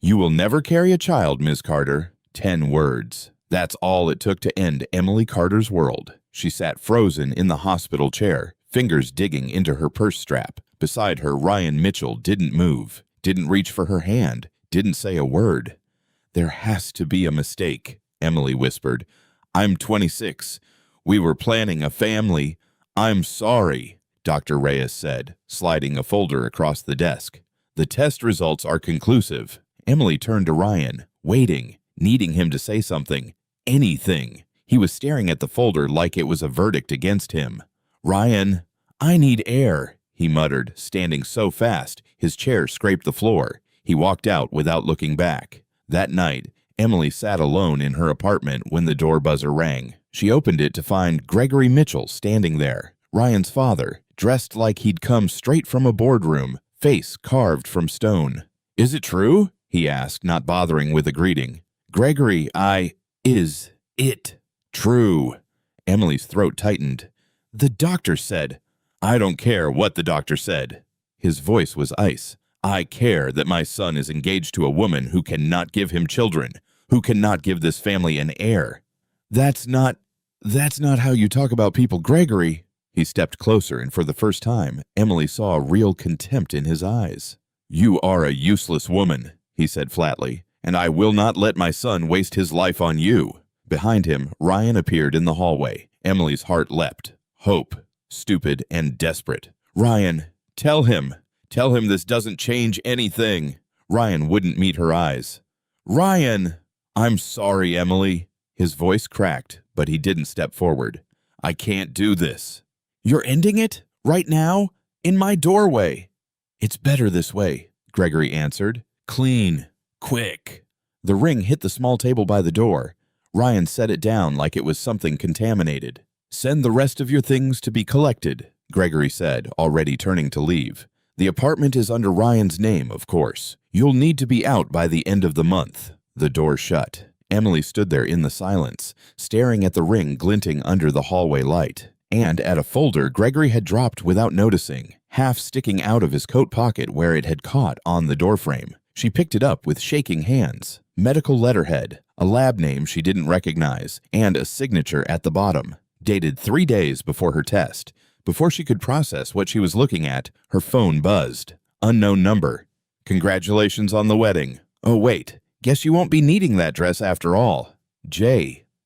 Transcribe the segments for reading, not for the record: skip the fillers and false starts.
You will never carry a child, Miss Carter. 10 words. That's all it took to end Emily Carter's world. She sat frozen in the hospital chair, fingers digging into her purse strap. Beside her, Ryan Mitchell didn't move, didn't reach for her hand, didn't say a word. There has to be a mistake, Emily whispered. I'm 26. We were planning a family. I'm sorry, Dr. Reyes said, sliding a folder across the desk. The test results are conclusive. Emily turned to Ryan, waiting, needing him to say something, anything. He was staring at the folder like it was a verdict against him. Ryan, I need air, he muttered, standing so fast, his chair scraped the floor. He walked out without looking back. That night, Emily sat alone in her apartment when the door buzzer rang. She opened it to find Gregory Mitchell standing there, Ryan's father, dressed like he'd come straight from a boardroom, face carved from stone. Is it true? He asked, not bothering with a greeting. Gregory, is it true? Emily's throat tightened. The doctor said. I don't care what the doctor said. His voice was ice. I care that my son is engaged to a woman who cannot give him children, who cannot give this family an heir. That's not how you talk about people, Gregory. He stepped closer, and for the first time, Emily saw real contempt in his eyes. You are a useless woman, he said flatly, and I will not let my son waste his life on you. Behind him, Ryan appeared in the hallway. Emily's heart leapt. Hope, stupid and desperate. Ryan, tell him this doesn't change anything. Ryan wouldn't meet her eyes. Ryan! I'm sorry, Emily. His voice cracked, but he didn't step forward. I can't do this. You're ending it? Right now? In my doorway? It's better this way, Gregory answered. Clean. Quick. The ring hit the small table by the door. Ryan set it down like it was something contaminated. Send the rest of your things to be collected, Gregory said, already turning to leave. The apartment is under Ryan's name, of course. You'll need to be out by the end of the month. The door shut. Emily stood there in the silence, staring at the ring glinting under the hallway light, and at a folder Gregory had dropped without noticing, half sticking out of his coat pocket where it had caught on the doorframe. She picked it up with shaking hands. Medical letterhead, a lab name she didn't recognize, and a signature at the bottom, dated 3 days before her test. Before she could process what she was looking at, her phone buzzed. Unknown number. Congratulations on the wedding. Oh wait, guess you won't be needing that dress after all.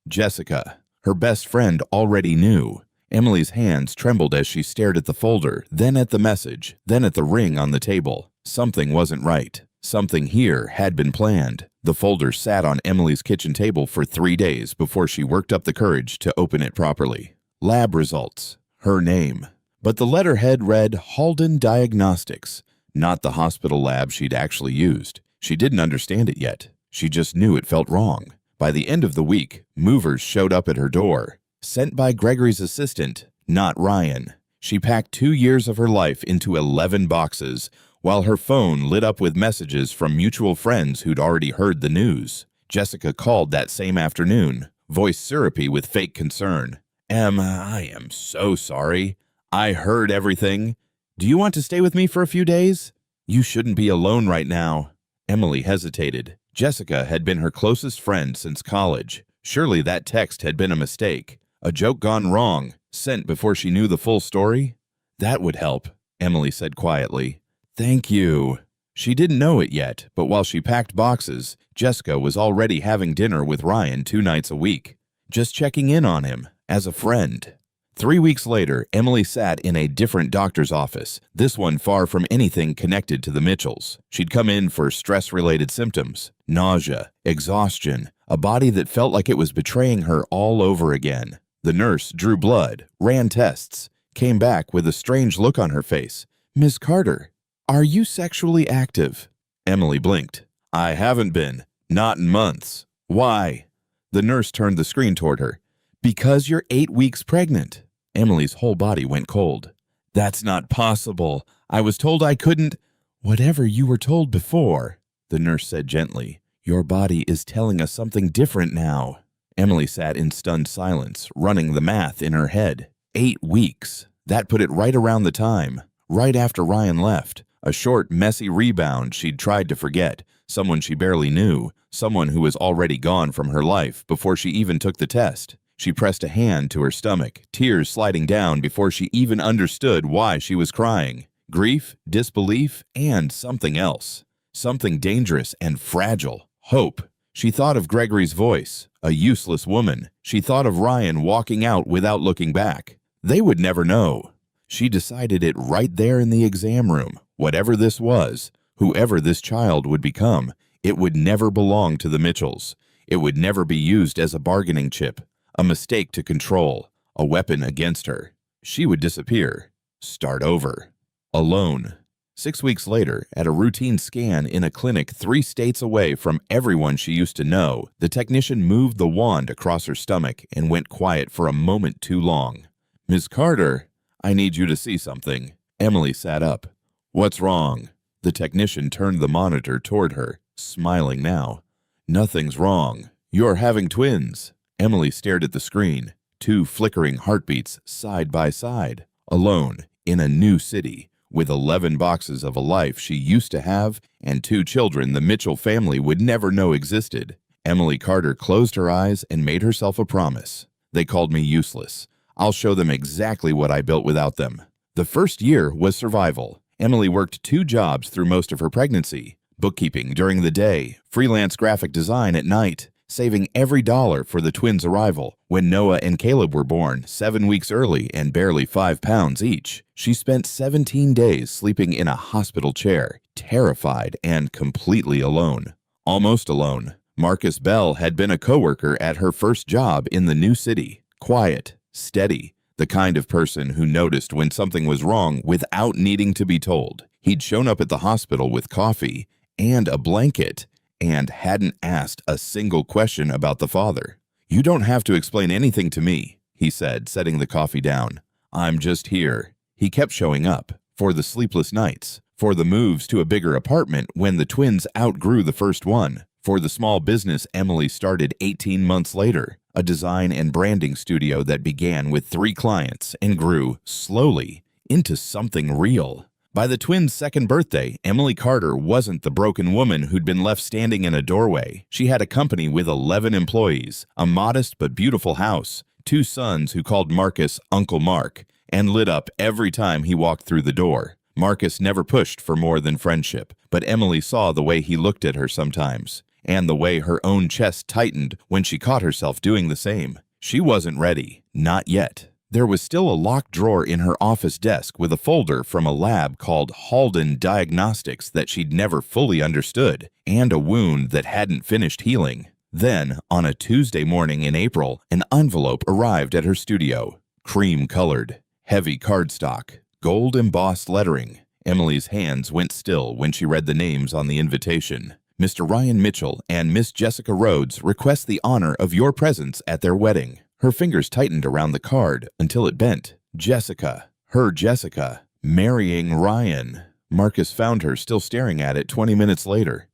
Jessica. Her best friend already knew. Emily's hands trembled as she stared at the folder, then at the message, then at the ring on the table. Something wasn't right. Something here had been planned. The folder sat on Emily's kitchen table for 3 days before she worked up the courage to open it properly. Lab results. Her name. But the letterhead read Halden Diagnostics, not the hospital lab she'd actually used. She didn't understand it yet. She just knew it felt wrong. By the end of the week, movers showed up at her door. Sent by Gregory's assistant, not Ryan. She packed 2 years of her life into 11 boxes, while her phone lit up with messages from mutual friends who'd already heard the news. Jessica called that same afternoon, voice syrupy with fake concern. I am so sorry. I heard everything. Do you want to stay with me for a few days? You shouldn't be alone right now. Emily hesitated. Jessica had been her closest friend since college. Surely that text had been a mistake. A joke gone wrong, sent before she knew the full story? That would help, Emily said quietly. Thank you. She didn't know it yet, but while she packed boxes, Jessica was already having dinner with Ryan 2 nights a week. Just checking in on him. As a friend. 3 weeks later, Emily sat in a different doctor's office, this one far from anything connected to the Mitchells. She'd come in for stress-related symptoms, nausea, exhaustion, a body that felt like it was betraying her all over again. The nurse drew blood, ran tests, came back with a strange look on her face. Miss Carter, are you sexually active? Emily blinked. I haven't been. Not in months. Why? The nurse turned the screen toward her. Because you're 8 weeks pregnant. Emily's whole body went cold. That's not possible. I was told I couldn't. Whatever you were told before, the nurse said gently. Your body is telling us something different now. Emily sat in stunned silence, running the math in her head. 8 weeks. That put it right around the time, right after Ryan left. A short, messy rebound she'd tried to forget, someone she barely knew, someone who was already gone from her life before she even took the test. She pressed a hand to her stomach, tears sliding down before she even understood why she was crying. Grief, disbelief, and something else. Something dangerous and fragile. Hope. She thought of Gregory's voice, a useless woman. She thought of Ryan walking out without looking back. They would never know. She decided it right there in the exam room. Whatever this was, whoever this child would become, it would never belong to the Mitchells. It would never be used as a bargaining chip, a mistake to control, a weapon against her. She would disappear. Start over. Alone. 6 weeks later, at a routine scan in a clinic 3 states away from everyone she used to know, the technician moved the wand across her stomach and went quiet for a moment too long. "Ms. Carter, I need you to see something." Emily sat up. "What's wrong?" The technician turned the monitor toward her, smiling now. "Nothing's wrong. You're having twins." Emily stared at the screen, 2 flickering heartbeats side by side, alone in a new city, with 11 boxes of a life she used to have and 2 children the Mitchell family would never know existed. Emily Carter closed her eyes and made herself a promise. "They called me useless. I'll show them exactly what I built without them." The first year was survival. Emily worked 2 jobs through most of her pregnancy: bookkeeping during the day, freelance graphic design at night, saving every dollar for the twins' arrival. When Noah and Caleb were born, 7 weeks early and barely 5 pounds each, she spent 17 days sleeping in a hospital chair, terrified and completely alone. Almost alone. Marcus Bell had been a coworker at her first job in the new city. Quiet, steady, the kind of person who noticed when something was wrong without needing to be told. He'd shown up at the hospital with coffee and a blanket and hadn't asked a single question about the father. "You don't have to explain anything to me," he said, setting the coffee down. "I'm just here." He kept showing up, for the sleepless nights, for the moves to a bigger apartment when the twins outgrew the first one, for the small business Emily started 18 months later, a design and branding studio that began with 3 clients and grew, slowly, into something real. By the twins' second birthday, Emily Carter wasn't the broken woman who'd been left standing in a doorway. She had a company with 11 employees, a modest but beautiful house, 2 sons who called Marcus Uncle Mark, and lit up every time he walked through the door. Marcus never pushed for more than friendship, but Emily saw the way he looked at her sometimes, and the way her own chest tightened when she caught herself doing the same. She wasn't ready. Not yet. There was still a locked drawer in her office desk with a folder from a lab called Halden Diagnostics that she'd never fully understood, and a wound that hadn't finished healing. Then, on a Tuesday morning in April, an envelope arrived at her studio. Cream-colored, heavy cardstock, gold-embossed lettering. Emily's hands went still when she read the names on the invitation. "Mr. Ryan Mitchell and Miss Jessica Rhodes request the honor of your presence at their wedding." Her fingers tightened around the card until it bent. Jessica. Her Jessica. Marrying Ryan. Marcus found her still staring at it 20 minutes later.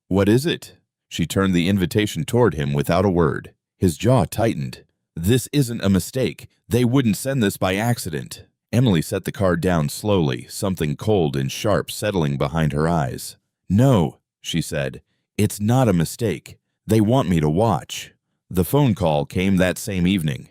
What is it?" She turned the invitation toward him without a word. His jaw tightened. "This isn't a mistake. They wouldn't send this by accident." Emily set the card down slowly, something cold and sharp settling behind her eyes. "No," she said. "It's not a mistake. They want me to watch." The phone call came that same evening.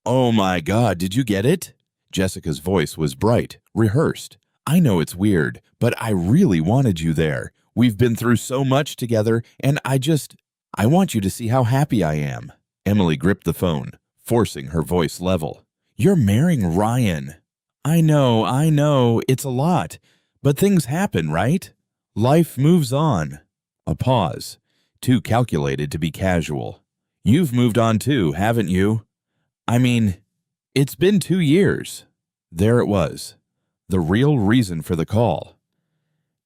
"Oh my God, did you get it?" Jessica's voice was bright, rehearsed. "I know it's weird, but I really wanted you there. We've been through so much together, and I want you to see how happy I am." Emily gripped the phone, forcing her voice level. "You're marrying Ryan." I know, it's a lot, but things happen, right? Life moves on." A pause. Too calculated to be casual. "You've moved on too, haven't you? I mean, it's been 2 years. There it was. The real reason for the call.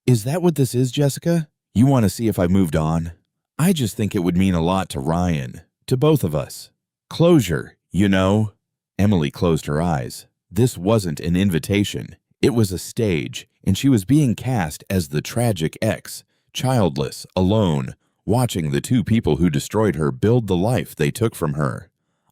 "Is that what this is, Jessica? You want to see if I moved on?" "I just think it would mean a lot to Ryan, to both of us. Closure, you know." Emily closed her eyes. This wasn't an invitation. It was a stage, and she was being cast as the tragic ex, childless, alone, watching the 2 people who destroyed her build the life they took from her.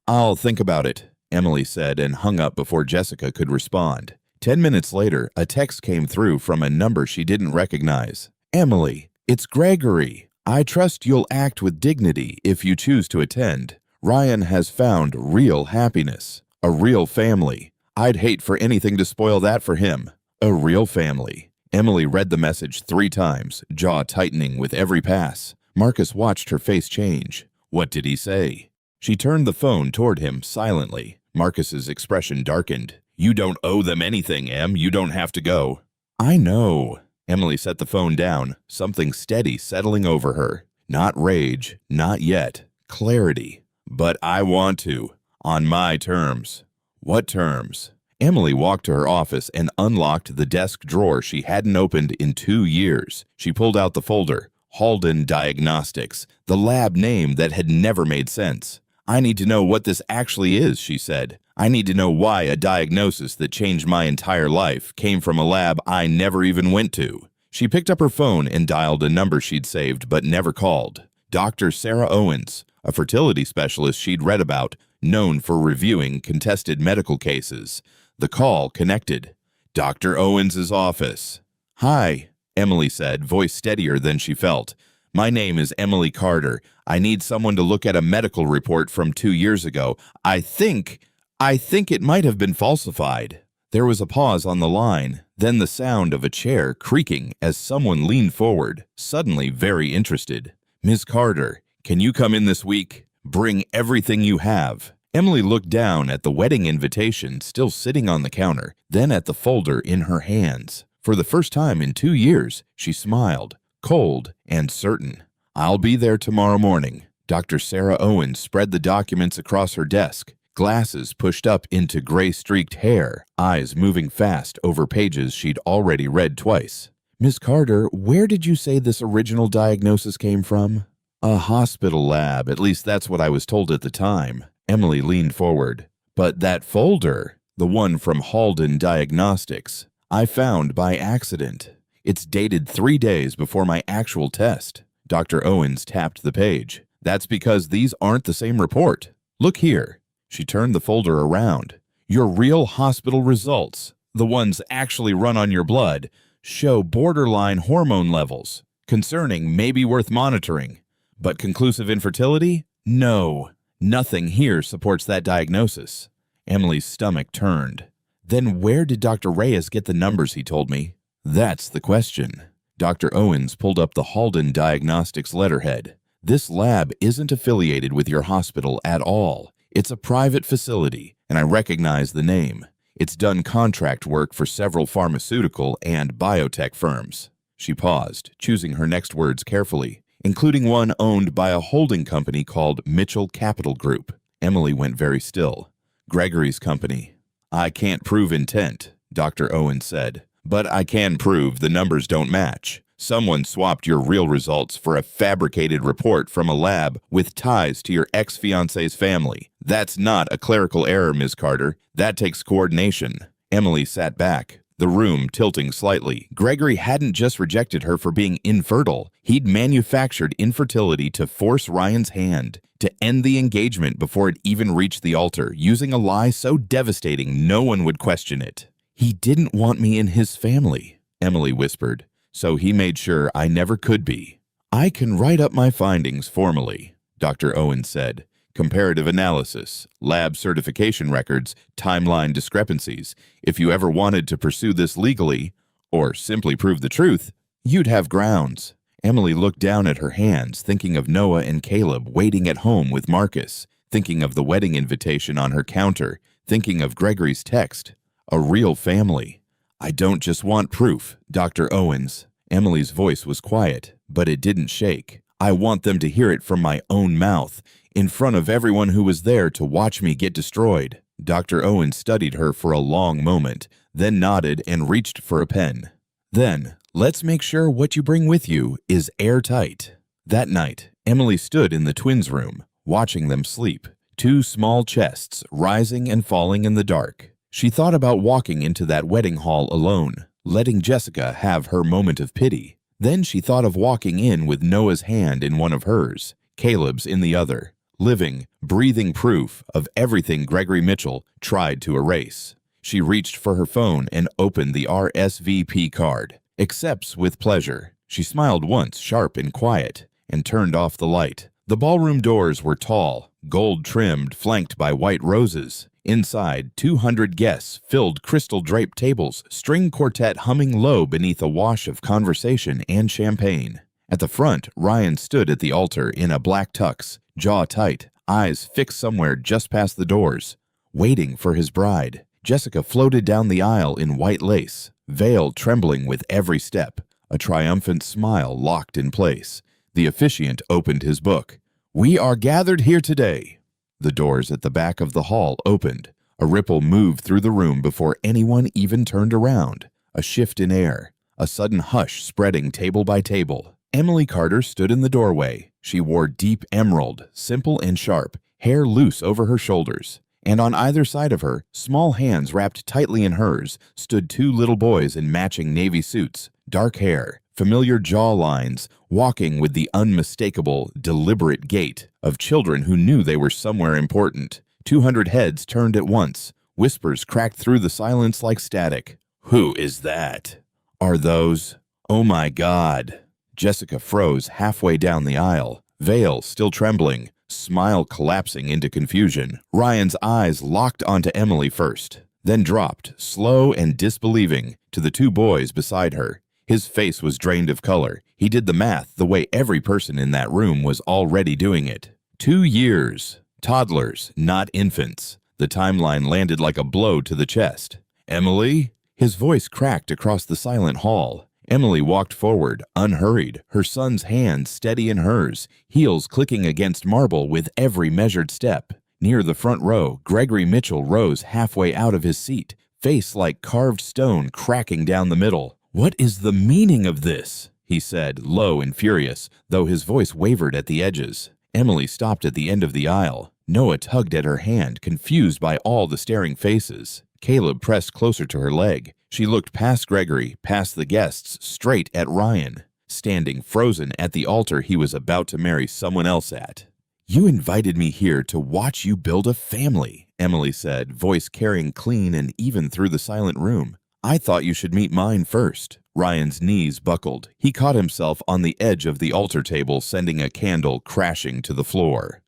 "I'll think about it," Emily said and hung up before Jessica could respond. 10 minutes later, a text came through from a number she didn't recognize. "Emily, It's Gregory. I trust you'll act with dignity if you choose to attend. Ryan has found real happiness, a real family. I'd hate for anything to spoil that for him. A real family. Emily read the message 3 times, jaw tightening with every pass. Marcus watched her face change. What did he say? She turned the phone toward him silently. Marcus's expression darkened. You don't owe them anything, Em. You don't have to go. I know. Emily set the phone down, something steady settling over her. Not rage, not yet. Clarity. But I want to. On my terms. What terms? Emily walked to her office and unlocked the desk drawer she hadn't opened in 2 years. She pulled out the folder. Halden Diagnostics, the lab name that had never made sense. I need to know what this actually is, she said. I need to know why a diagnosis that changed my entire life came from a lab I never even went to. She picked up her phone and dialed a number she'd saved but never called. Dr. Sarah Owens, a fertility specialist she'd read about, known for reviewing contested medical cases. The call connected. Dr. Owens's office. Hi, Emily said, voice steadier than she felt. My name is Emily Carter. I need someone to look at a medical report from 2 years ago. I think it might have been falsified. There was a pause on the line, then the sound of a chair creaking as someone leaned forward, suddenly very interested. Ms. Carter, can you come in this week? Bring everything you have. Emily looked down at the wedding invitation still sitting on the counter, then at the folder in her hands. For the first time in 2 years, she smiled, cold and certain. I'll be there tomorrow morning. Dr. Sarah Owens spread the documents across her desk, glasses pushed up into gray-streaked hair, eyes moving fast over pages she'd already read twice. Ms. Carter, where did you say this original diagnosis came from? A hospital lab, at least that's what I was told at the time. Emily leaned forward. But that folder, the one from Halden Diagnostics, I found by accident. It's dated 3 days before my actual test. Dr. Owens tapped the page. That's because these aren't the same report. Look here. She turned the folder around. Your real hospital results, the ones actually run on your blood, show borderline hormone levels. Concerning, maybe worth monitoring. But conclusive infertility? No. Nothing here supports that diagnosis. Emily's stomach turned. Then where did Dr. Reyes get the numbers he told me? That's the question. Dr. Owens pulled up the Halden Diagnostics letterhead. This lab isn't affiliated with your hospital at all. It's a private facility, and I recognize the name. It's done contract work for several pharmaceutical and biotech firms. She paused, choosing her next words carefully, including one owned by a holding company called Mitchell Capital Group. Emily went very still. Gregory's company. I can't prove intent, Dr. Owens said, but I can prove the numbers don't match. Someone swapped your real results for a fabricated report from a lab with ties to your ex-fiance's family. That's not a clerical error, Ms. Carter. That takes coordination. Emily sat back, the room tilting slightly. Gregory hadn't just rejected her for being infertile. He'd manufactured infertility to force Ryan's hand, to end the engagement before it even reached the altar, using a lie so devastating no one would question it. He didn't want me in his family, Emily whispered, so he made sure I never could be. I can write up my findings formally, Dr. Owens said. Comparative analysis, lab certification records, timeline discrepancies. If you ever wanted to pursue this legally, or simply prove the truth, you'd have grounds. Emily looked down at her hands, thinking of Noah and Caleb waiting at home with Marcus, thinking of the wedding invitation on her counter, thinking of Gregory's text. A real family. I don't just want proof, Dr. Owens. Emily's voice was quiet, but it didn't shake. I want them to hear it from my own mouth, in front of everyone who was there to watch me get destroyed. Dr. Owens studied her for a long moment, then nodded and reached for a pen. Then, let's make sure what you bring with you is airtight. That night, Emily stood in the twins' room, watching them sleep, 2 small chests rising and falling in the dark. She thought about walking into that wedding hall alone, letting Jessica have her moment of pity. Then she thought of walking in with Noah's hand in one of hers, Caleb's in the other, living, breathing proof of everything Gregory Mitchell tried to erase. She reached for her phone and opened the RSVP card. Accepts with pleasure. She smiled once, sharp and quiet, and turned off the light. The ballroom doors were tall, gold-trimmed, flanked by white roses. Inside, 200 guests filled crystal-draped tables, string quartet humming low beneath a wash of conversation and champagne. At the front, Ryan stood at the altar in a black tux, jaw tight, eyes fixed somewhere just past the doors, waiting for his bride. Jessica floated down the aisle in white lace, veil trembling with every step, a triumphant smile locked in place. The officiant opened his book. "We are gathered here today." The doors at the back of the hall opened. A ripple moved through the room before anyone even turned around. A shift in air, a sudden hush spreading table by table. Emily Carter stood in the doorway. She wore deep emerald, simple and sharp, hair loose over her shoulders. And on either side of her, small hands wrapped tightly in hers, stood two little boys in matching navy suits, dark hair, familiar jaw lines, walking with the unmistakable, deliberate gait of children who knew they were somewhere important. 200 heads turned at once. Whispers cracked through the silence like static. "Who is that? Are those? Oh my God!" Jessica froze halfway down the aisle, veil still trembling, smile collapsing into confusion. Ryan's eyes locked onto Emily first, then dropped, slow and disbelieving, to the two boys beside her. His face was drained of color. He did the math the way every person in that room was already doing it. 2 years. Toddlers, not infants. The timeline landed like a blow to the chest. "Emily?" His voice cracked across the silent hall. Emily walked forward, unhurried, her son's hand steady in hers, heels clicking against marble with every measured step. Near the front row, Gregory Mitchell rose halfway out of his seat, face like carved stone cracking down the middle. "What is the meaning of this?" he said, low and furious, though his voice wavered at the edges. Emily stopped at the end of the aisle. Noah tugged at her hand, confused by all the staring faces. Caleb pressed closer to her leg. She looked past Gregory, past the guests, straight at Ryan, standing frozen at the altar he was about to marry someone else at. "You invited me here to watch you build a family," Emily said, voice carrying clean and even through the silent room. "I thought you should meet mine first." Ryan's knees buckled. He caught himself on the edge of the altar table, sending a candle crashing to the floor.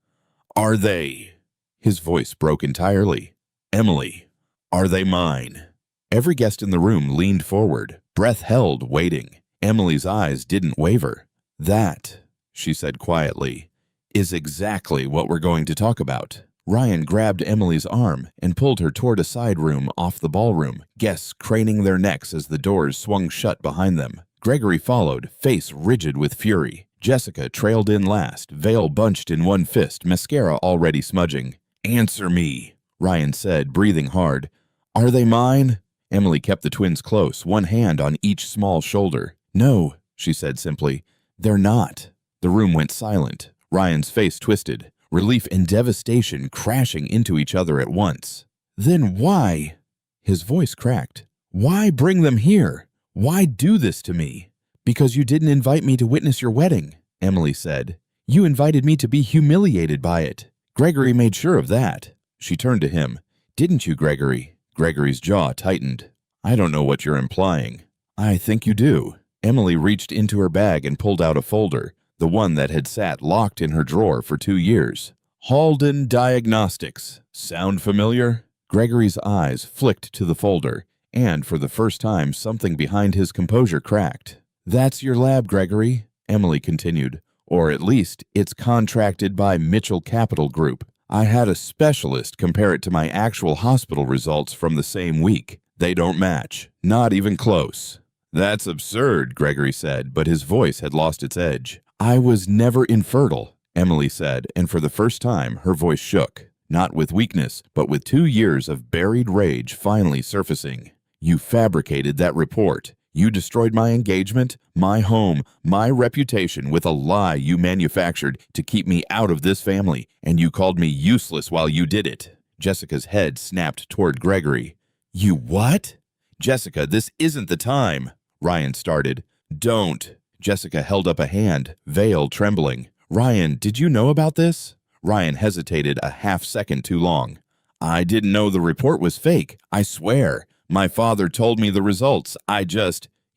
"Are they?" His voice broke entirely. "Emily, are they mine?" Every guest in the room leaned forward, breath held, waiting. Emily's eyes didn't waver. "That," she said quietly, "is exactly what we're going to talk about." Ryan grabbed Emily's arm and pulled her toward a side room off the ballroom, guests craning their necks as the doors swung shut behind them. Gregory followed, face rigid with fury. Jessica trailed in last, veil bunched in one fist, mascara already smudging. "Answer me," Ryan said, breathing hard. "Are they mine?" Emily kept the twins close, one hand on each small shoulder. "No," she said simply. "They're not." The room went silent. Ryan's face twisted, relief and devastation crashing into each other at once. "Then why?" His voice cracked. "Why bring them here? Why do this to me?" "Because you didn't invite me to witness your wedding," Emily said. "You invited me to be humiliated by it. Gregory made sure of that." She turned to him. "Didn't you, Gregory?" Gregory's jaw tightened. "I don't know what you're implying." "I think you do." Emily reached into her bag and pulled out a folder, the one that had sat locked in her drawer for 2 years. "Halden Diagnostics. Sound familiar?" Gregory's eyes flicked to the folder, and for the first time something behind his composure cracked. "That's your lab, Gregory," Emily continued. "Or at least, it's contracted by Mitchell Capital Group. I had a specialist compare it to my actual hospital results from the same week. They don't match. Not even close." "That's absurd," Gregory said, but his voice had lost its edge. "I was never infertile," Emily said, and for the first time her voice shook. Not with weakness, but with 2 years of buried rage finally surfacing. "You fabricated that report. You destroyed my engagement, my home, my reputation with a lie you manufactured to keep me out of this family, and you called me useless while you did it." Jessica's head snapped toward Gregory. "You what?" "Jessica, this isn't the time," Ryan started. "Don't." Jessica held up a hand, veil trembling. "Ryan, did you know about this?" Ryan hesitated a half second too long. "I didn't know the report was fake. I swear. My father told me the results.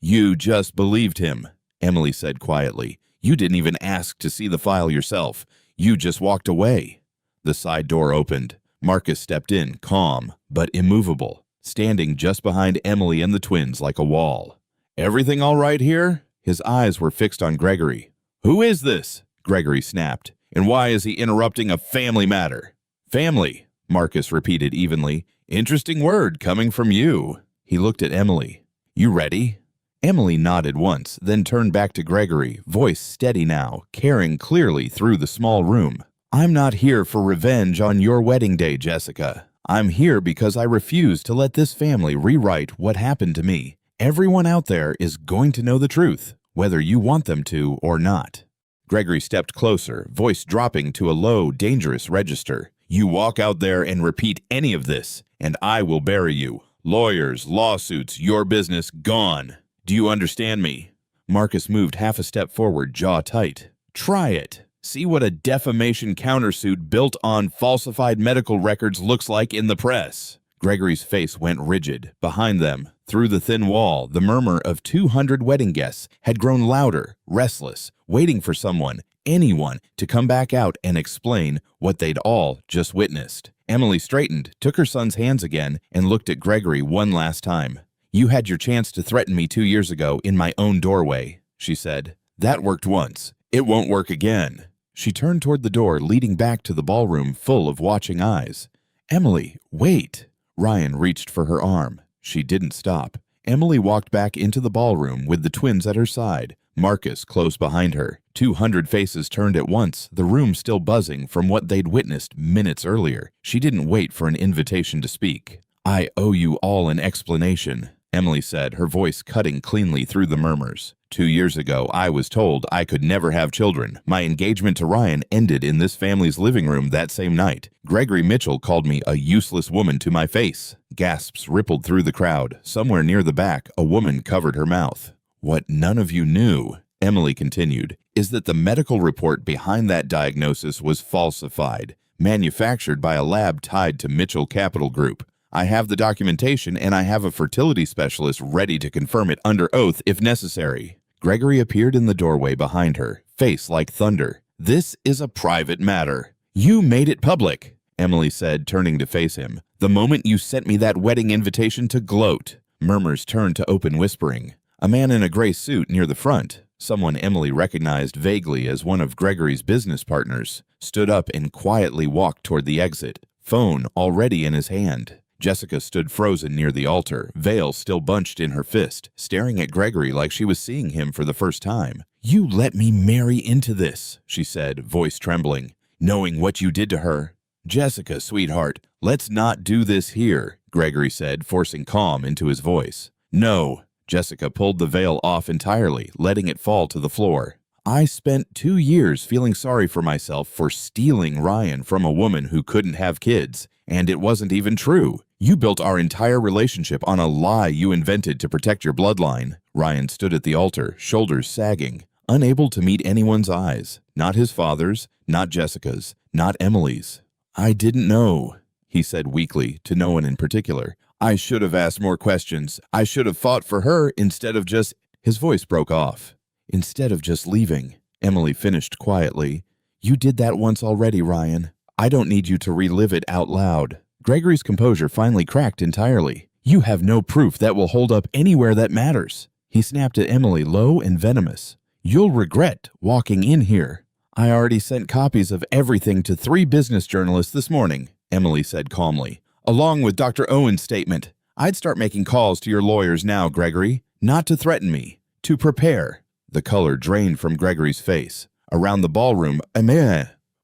You just believed him." Emily said quietly. "You didn't even ask to see the file yourself. You just walked away." The side door opened. Marcus stepped in, calm but immovable, standing just behind Emily and the twins like a wall. "Everything all right here?" His eyes were fixed on Gregory. "Who is this?" Gregory snapped. "And why is he interrupting a family matter?" "Family," Marcus repeated evenly. "Interesting word coming from you." He looked at Emily. "You ready?" Emily nodded once, then turned back to Gregory, voice steady now, caring clearly through the small room. "I'm not here for revenge on your wedding day, Jessica. I'm here because I refuse to let this family rewrite what happened to me. Everyone out there is going to know the truth, whether you want them to or not." Gregory stepped closer, voice dropping to a low, dangerous register. "You walk out there and repeat any of this, and I will bury you. Lawyers, lawsuits, your business gone. Do you understand me?" Marcus moved half a step forward, jaw tight. "Try it. See what a defamation countersuit built on falsified medical records looks like in the press." Gregory's face went rigid. Behind them, through the thin wall, the murmur of 200 wedding guests had grown louder, restless, waiting for someone, anyone, to come back out and explain what they'd all just witnessed. Emily straightened, took her son's hands again, and looked at Gregory one last time. "You had your chance to threaten me 2 years ago in my own doorway," she said. "That worked once. It won't work again." She turned toward the door leading back to the ballroom full of watching eyes. "Emily, wait." Ryan reached for her arm. She didn't stop. Emily walked back into the ballroom with the twins at her side, Marcus close behind her. 200 faces turned at once, the room still buzzing from what they'd witnessed minutes earlier. She didn't wait for an invitation to speak. "I owe you all an explanation," Emily said, her voice cutting cleanly through the murmurs. 2 years ago, I was told I could never have children. My engagement to Ryan ended in this family's living room that same night. Gregory Mitchell called me a useless woman to my face. Gasps rippled through the crowd. Somewhere near the back, a woman covered her mouth. "What none of you knew," Emily continued, "is that the medical report behind that diagnosis was falsified, manufactured by a lab tied to Mitchell Capital Group. I have the documentation, and I have a fertility specialist ready to confirm it under oath if necessary." Gregory appeared in the doorway behind her, face like thunder. "This is a private matter." "You made it public," Emily said, turning to face him. "The moment you sent me that wedding invitation to gloat." Murmurs turned to open whispering. A man in a gray suit near the front, someone Emily recognized vaguely as one of Gregory's business partners, stood up and quietly walked toward the exit, phone already in his hand. Jessica stood frozen near the altar, veil still bunched in her fist, staring at Gregory like she was seeing him for the first time. "You let me marry into this," she said, voice trembling, "knowing what you did to her." "Jessica, sweetheart, let's not do this here," Gregory said, forcing calm into his voice. "No." Jessica pulled the veil off entirely, letting it fall to the floor. "I spent 2 years feeling sorry for myself for stealing Ryan from a woman who couldn't have kids, and it wasn't even true. You built our entire relationship on a lie you invented to protect your bloodline." Ryan stood at the altar, shoulders sagging, unable to meet anyone's eyes. Not his father's, not Jessica's, not Emily's. "I didn't know," he said weakly, to no one in particular. "I should have asked more questions. I should have fought for her instead of just—" His voice broke off. "Instead of just leaving," Emily finished quietly. "You did that once already, Ryan. I don't need you to relive it out loud." Gregory's composure finally cracked entirely. "You have no proof that will hold up anywhere that matters." He snapped at Emily, low and venomous. "You'll regret walking in here." "I already sent copies of everything to 3 business journalists this morning," Emily said calmly, "along with Dr. Owen's statement. I'd start making calls to your lawyers now, Gregory, not to threaten me, to prepare." The color drained from Gregory's face. Around the ballroom,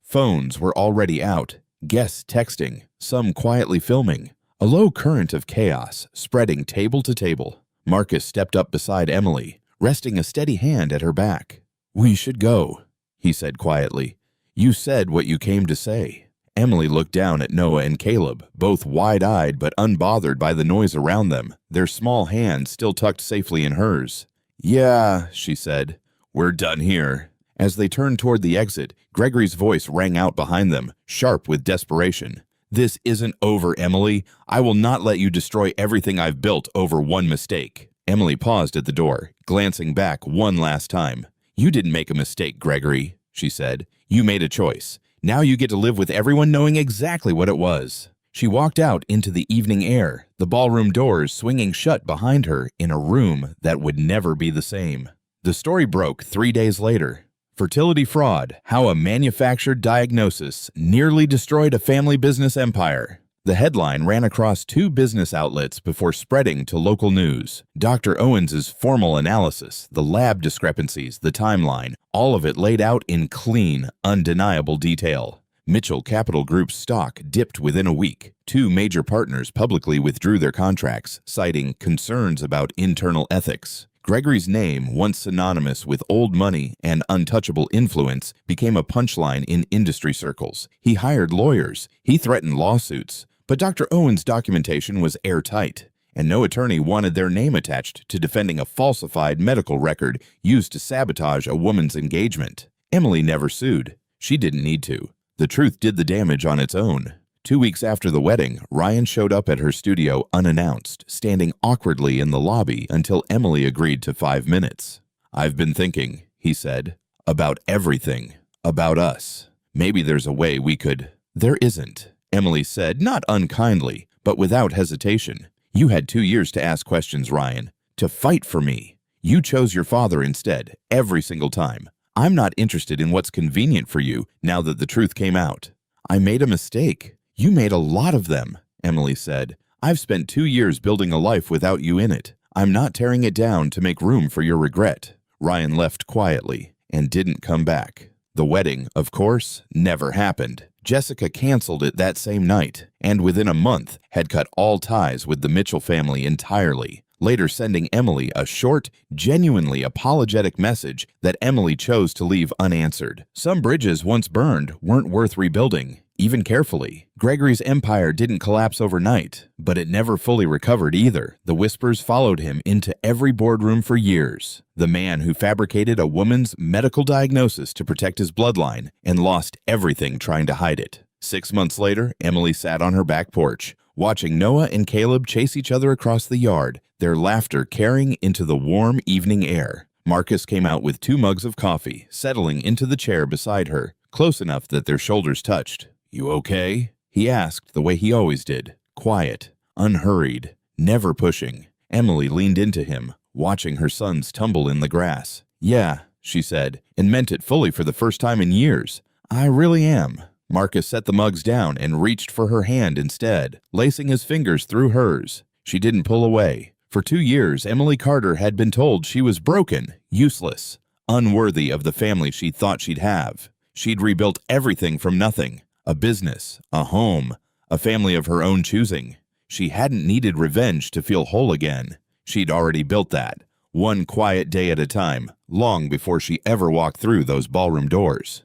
phones were already out, guests texting, some quietly filming. A low current of chaos spreading table to table. Marcus stepped up beside Emily, resting a steady hand at her back. "We should go," he said quietly. "You said what you came to say." Emily looked down at Noah and Caleb, both wide-eyed but unbothered by the noise around them, their small hands still tucked safely in hers. "Yeah," she said, "we're done here." As they turned toward the exit, Gregory's voice rang out behind them, sharp with desperation. "This isn't over, Emily. I will not let you destroy everything I've built over one mistake." Emily paused at the door, glancing back one last time. "You didn't make a mistake, Gregory," she said. "You made a choice. Now you get to live with everyone knowing exactly what it was." She walked out into the evening air, the ballroom doors swinging shut behind her in a room that would never be the same. The story broke 3 days later. Fertility fraud: how a manufactured diagnosis nearly destroyed a family business empire. The headline ran across 2 business outlets before spreading to local news. Dr. Owens's formal analysis, the lab discrepancies, the timeline, all of it laid out in clean, undeniable detail. Mitchell Capital Group's stock dipped within a week. 2 major partners publicly withdrew their contracts, citing concerns about internal ethics. Gregory's name, once synonymous with old money and untouchable influence, became a punchline in industry circles. He hired lawyers. He threatened lawsuits. But Dr. Owen's documentation was airtight, and no attorney wanted their name attached to defending a falsified medical record used to sabotage a woman's engagement. Emily never sued. She didn't need to. The truth did the damage on its own. 2 weeks after the wedding, Ryan showed up at her studio unannounced, standing awkwardly in the lobby until Emily agreed to 5 minutes. "I've been thinking," he said, "about everything, about us. Maybe there's a way we could—" "There isn't," Emily said, not unkindly, but without hesitation. "You had 2 years to ask questions, Ryan, to fight for me. You chose your father instead, every single time. I'm not interested in what's convenient for you now that the truth came out." "I made a mistake." "You made a lot of them," Emily said. "I've spent 2 years building a life without you in it. I'm not tearing it down to make room for your regret." Ryan left quietly and didn't come back. The wedding, of course, never happened. Jessica canceled it that same night, and within a month had cut all ties with the Mitchell family entirely, later sending Emily a short, genuinely apologetic message that Emily chose to leave unanswered. Some bridges once burned weren't worth rebuilding, even carefully. Gregory's empire didn't collapse overnight, but it never fully recovered either. The whispers followed him into every boardroom for years. The man who fabricated a woman's medical diagnosis to protect his bloodline and lost everything trying to hide it. 6 months later, Emily sat on her back porch, watching Noah and Caleb chase each other across the yard, their laughter carrying into the warm evening air. Marcus came out with 2 mugs of coffee, settling into the chair beside her, close enough that their shoulders touched. "You okay?" he asked the way he always did, quiet, unhurried, never pushing. Emily leaned into him, watching her sons tumble in the grass. "Yeah," she said, and meant it fully for the first time in years. "I really am." Marcus set the mugs down and reached for her hand instead, lacing his fingers through hers. She didn't pull away. For 2 years, Emily Carter had been told she was broken, useless, unworthy of the family she thought she'd have. She'd rebuilt everything from nothing. A business, a home, a family of her own choosing. She hadn't needed revenge to feel whole again. She'd already built that, one quiet day at a time, long before she ever walked through those ballroom doors.